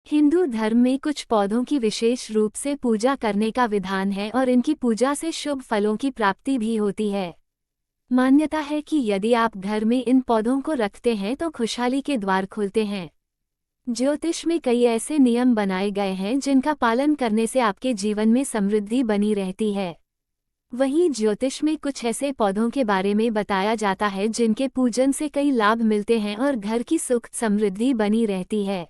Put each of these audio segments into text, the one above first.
हिंदू धर्म में कुछ पौधों की विशेष रूप से पूजा करने का विधान है और इनकी पूजा से शुभ फलों की प्राप्ति भी होती है। मान्यता है कि यदि आप घर में इन पौधों को रखते हैं तो खुशहाली के द्वार खुलते हैं। ज्योतिष में कई ऐसे नियम बनाए गए हैं जिनका पालन करने से आपके जीवन में समृद्धि बनी रहती है। वहीं ज्योतिष में कुछ ऐसे पौधों के बारे में बताया जाता है जिनके पूजन से कई लाभ मिलते हैं और घर की सुख समृद्धि बनी रहती है।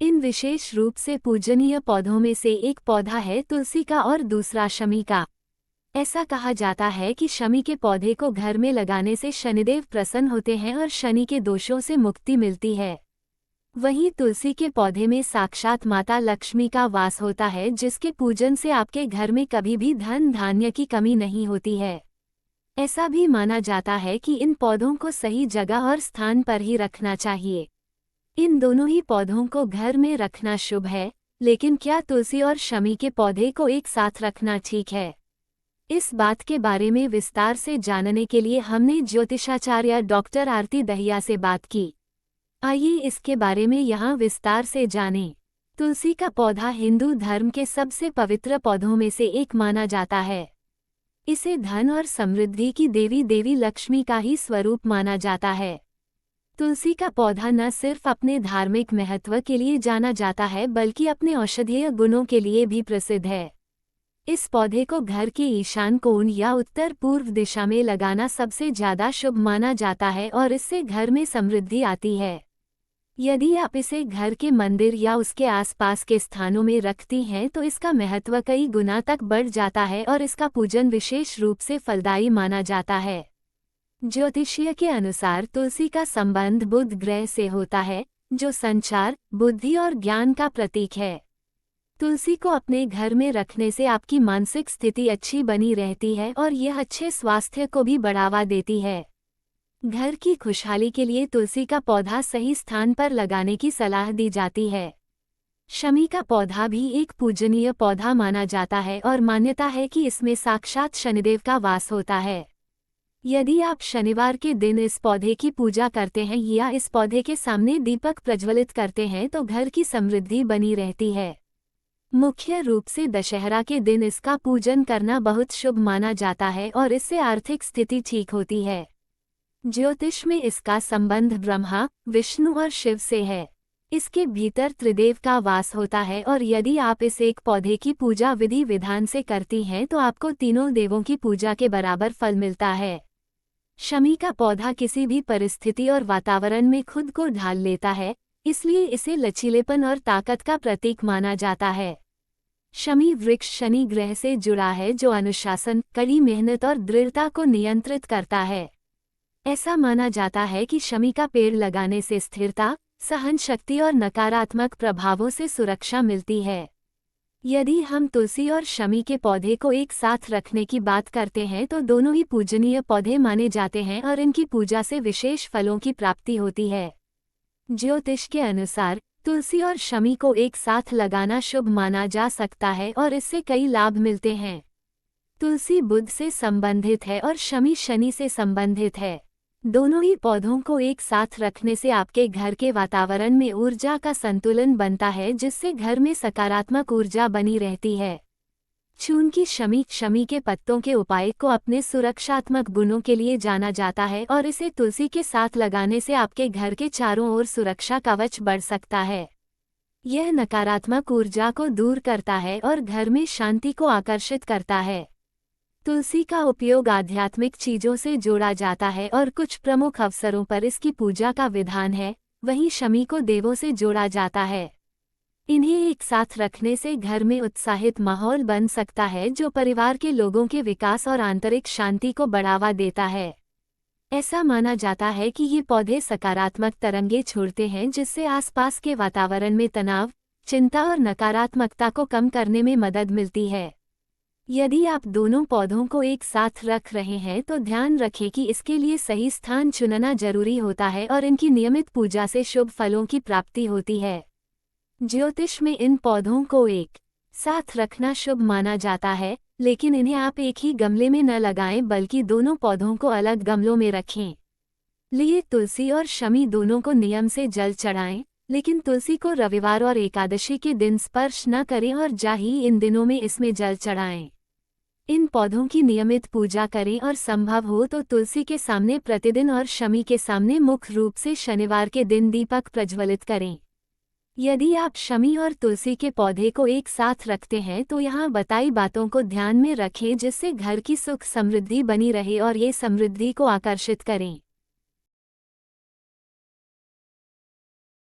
इन विशेष रूप से पूजनीय पौधों में से एक पौधा है तुलसी का और दूसरा शमी का। ऐसा कहा जाता है कि शमी के पौधे को घर में लगाने से शनिदेव प्रसन्न होते हैं और शनि के दोषों से मुक्ति मिलती है। वहीं तुलसी के पौधे में साक्षात माता लक्ष्मी का वास होता है, जिसके पूजन से आपके घर में कभी भी धन धान्य की कमी नहीं होती है। ऐसा भी माना जाता है कि इन पौधों को सही जगह और स्थान पर ही रखना चाहिए। इन दोनों ही पौधों को घर में रखना शुभ है, लेकिन क्या तुलसी और शमी के पौधे को एक साथ रखना ठीक है? इस बात के बारे में विस्तार से जानने के लिए हमने ज्योतिषाचार्य डॉक्टर आरती दहिया से बात की। आइए इसके बारे में यहाँ विस्तार से जानें। तुलसी का पौधा हिंदू धर्म के सबसे पवित्र पौधों में से एक माना जाता है। इसे धन और समृद्धि की देवी लक्ष्मी का ही स्वरूप माना जाता है। तुलसी का पौधा न सिर्फ अपने धार्मिक महत्व के लिए जाना जाता है बल्कि अपने औषधीय गुणों के लिए भी प्रसिद्ध है। इस पौधे को घर के ईशान कोण या उत्तर पूर्व दिशा में लगाना सबसे ज्यादा शुभ माना जाता है और इससे घर में समृद्धि आती है। यदि आप इसे घर के मंदिर या उसके आसपास के स्थानों में रखती हैं तो इसका महत्व कई गुना तक बढ़ जाता है और इसका पूजन विशेष रूप से फलदायी माना जाता है। ज्योतिषीय के अनुसार तुलसी का संबंध बुध ग्रह से होता है, जो संचार, बुद्धि और ज्ञान का प्रतीक है। तुलसी को अपने घर में रखने से आपकी मानसिक स्थिति अच्छी बनी रहती है और यह अच्छे स्वास्थ्य को भी बढ़ावा देती है। घर की खुशहाली के लिए तुलसी का पौधा सही स्थान पर लगाने की सलाह दी जाती है। शमी का पौधा भी एक पूजनीय पौधा माना जाता है और मान्यता है कि इसमें साक्षात शनिदेव का वास होता है। यदि आप शनिवार के दिन इस पौधे की पूजा करते हैं या इस पौधे के सामने दीपक प्रज्वलित करते हैं तो घर की समृद्धि बनी रहती है। मुख्य रूप से दशहरा के दिन इसका पूजन करना बहुत शुभ माना जाता है और इससे आर्थिक स्थिति ठीक होती है। ज्योतिष में इसका संबंध ब्रह्मा, विष्णु और शिव से है। इसके भीतर त्रिदेव का वास होता है और यदि आप इस एक पौधे की पूजा विधि विधान से करती हैं तो आपको तीनों देवों की पूजा के बराबर फल मिलता है। शमी का पौधा किसी भी परिस्थिति और वातावरण में खुद को ढाल लेता है, इसलिए इसे लचीलेपन और ताकत का प्रतीक माना जाता है। शमी वृक्ष शनि ग्रह से जुड़ा है, जो अनुशासन, कड़ी मेहनत और दृढ़ता को नियंत्रित करता है। ऐसा माना जाता है कि शमी का पेड़ लगाने से स्थिरता, सहन शक्ति और नकारात्मक प्रभावों से सुरक्षा मिलती है। यदि हम तुलसी और शमी के पौधे को एक साथ रखने की बात करते हैं तो दोनों ही पूजनीय पौधे माने जाते हैं और इनकी पूजा से विशेष फलों की प्राप्ति होती है। ज्योतिष के अनुसार तुलसी और शमी को एक साथ लगाना शुभ माना जा सकता है और इससे कई लाभ मिलते हैं। तुलसी बुध से संबंधित है और शमी शनि से संबंधित है। दोनों ही पौधों को एक साथ रखने से आपके घर के वातावरण में ऊर्जा का संतुलन बनता है, जिससे घर में सकारात्मक ऊर्जा बनी रहती है। चूंकि शमी के पत्तों के उपाय को अपने सुरक्षात्मक गुणों के लिए जाना जाता है और इसे तुलसी के साथ लगाने से आपके घर के चारों ओर सुरक्षा कवच बढ़ सकता है। यह नकारात्मक ऊर्जा को दूर करता है और घर में शांति को आकर्षित करता है। तुलसी का उपयोग आध्यात्मिक चीजों से जोड़ा जाता है और कुछ प्रमुख अवसरों पर इसकी पूजा का विधान है। वहीं शमी को देवों से जोड़ा जाता है। इन्हें एक साथ रखने से घर में उत्साहित माहौल बन सकता है, जो परिवार के लोगों के विकास और आंतरिक शांति को बढ़ावा देता है। ऐसा माना जाता है कि ये पौधे सकारात्मक तरंगें छोड़ते हैं, जिससे आसपास के वातावरण में तनाव, चिंता और नकारात्मकता को कम करने में मदद मिलती है। यदि आप दोनों पौधों को एक साथ रख रहे हैं तो ध्यान रखें कि इसके लिए सही स्थान चुनना जरूरी होता है और इनकी नियमित पूजा से शुभ फलों की प्राप्ति होती है। ज्योतिष में इन पौधों को एक साथ रखना शुभ माना जाता है, लेकिन इन्हें आप एक ही गमले में न लगाएं बल्कि दोनों पौधों को अलग गमलों में रखें। लिए तुलसी और शमी दोनों को नियम से जल चढ़ाएं, लेकिन तुलसी को रविवार और एकादशी के दिन स्पर्श न करें और ही इन दिनों में इसमें जल चढ़ाएं। इन पौधों की नियमित पूजा करें और संभव हो तो तुलसी के सामने प्रतिदिन और शमी के सामने मुख्य रूप से शनिवार के दिन दीपक प्रज्वलित करें। यदि आप शमी और तुलसी के पौधे को एक साथ रखते हैं तो यहाँ बताई बातों को ध्यान में रखें जिससे घर की सुख समृद्धि बनी रहे और ये समृद्धि को आकर्षित करें।